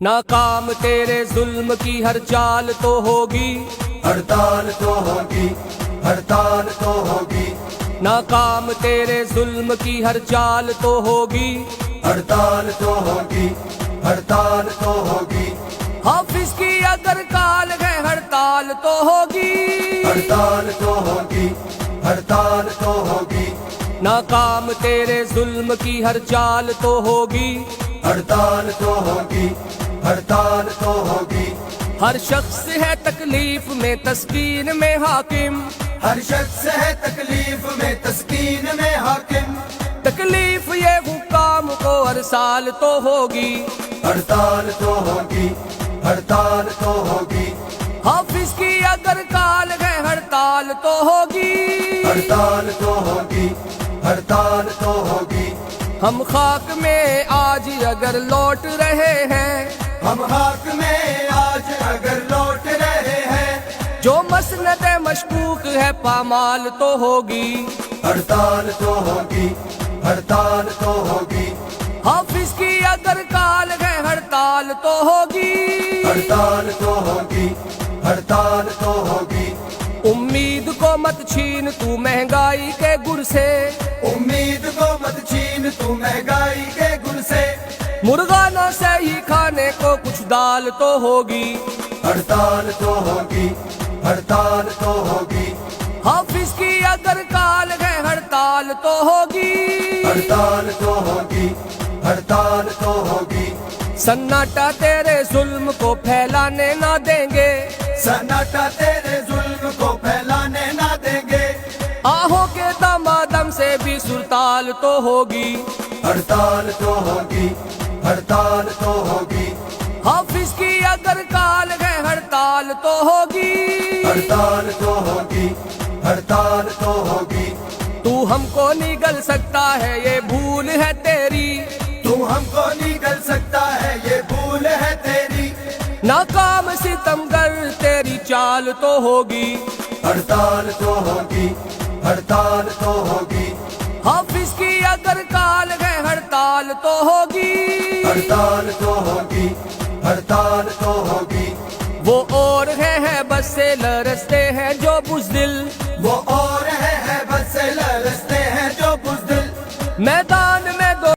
ناکام تیرے ظلم کی ہر چال تو ہوگی، ہڑتال تو ہوگی، ہڑتال تو ہوگی، ناکام تیرے ظلم کی ہر چال تو ہوگی، ہڑتال تو ہوگی، ہڑتال تو ہوگی، حافظ کی اگر کال ہے ہڑتال تو ہوگی، ہڑتال تو ہوگی، ہڑتال تو ہوگی، ناکام تیرے ظلم کی ہر چال تو ہوگی، ہڑتال تو ہوگی، ہڑتال تو ہوگی، ہر شخص ہے تکلیف میں تسکین میں حاکم، ہر شخص ہے تکلیف میں تسکین میں حاکم، تکلیف یہ حکام کو ہر سال تو ہوگی، ہڑتال تو ہوگی، ہڑتال تو ہوگی، حافظ کی اگر کال ہے ہڑتال تو ہوگی، ہڑتال تو ہوگی، ہڑتال تو ہوگی، ہم خاک میں آج اگر لوٹ رہے ہیں، ہم خاک میں آج اگر لوٹ رہے ہیں، جو مسند مشکوک ہے پامال تو ہوگی، ہڑتال تو ہوگی، ہڑتال تو ہوگی، حافظ کی اگر کال ہے ہڑتال تو ہوگی، ہڑتال تو ہوگی، ہڑتال تو ہوگی، امید کو مت چھین تو مہنگائی کے گر سے، امید کو مت چھین تو مہنگائی کے گر سے، مرغانوں سے ہی کھانے کو کچھ دال تو ہوگی، ہڑتال تو ہوگی، ہڑتال تو ہوگی، حافظ کی اگر کال ہے ہڑتال تو ہوگی، ہڑتال تو ہوگی، ہڑتال تو ہوگی، سناٹا تیرے ظلم کو پھیلانے نہ دیں گے، سناٹا تیرے ظلم کو پھیلانے نہ دیں گے، آہوں کے دمادم سے بھی سرتال تو ہوگی، ہڑتال تو ہوگی، ہڑتال تو ہوگی، حافظ کی اگر کال ہے ہڑتال تو ہوگی، ہڑتال تو ہوگی، ہڑتال تو ہوگی، تو ہم کو نگل سکتا ہے یہ بھول ہے تیری، تو ہم کو نگل سکتا ہے یہ بھول ہے تیری، ناکام ستمگر تیری چال تو ہوگی، ہڑتال تو ہوگی، ہڑتال تو ہوگی، حافظ کی اگر کال ہے ہڑتال تو ہوگی، ہڑتال تو ہوگی، ہڑتال تو ہوگی، وہ اور ہے بس سے لرزتے ہیں جو بزدل، وہ اور ہے بس لرزتے ہیں جو بزدل، میدان میں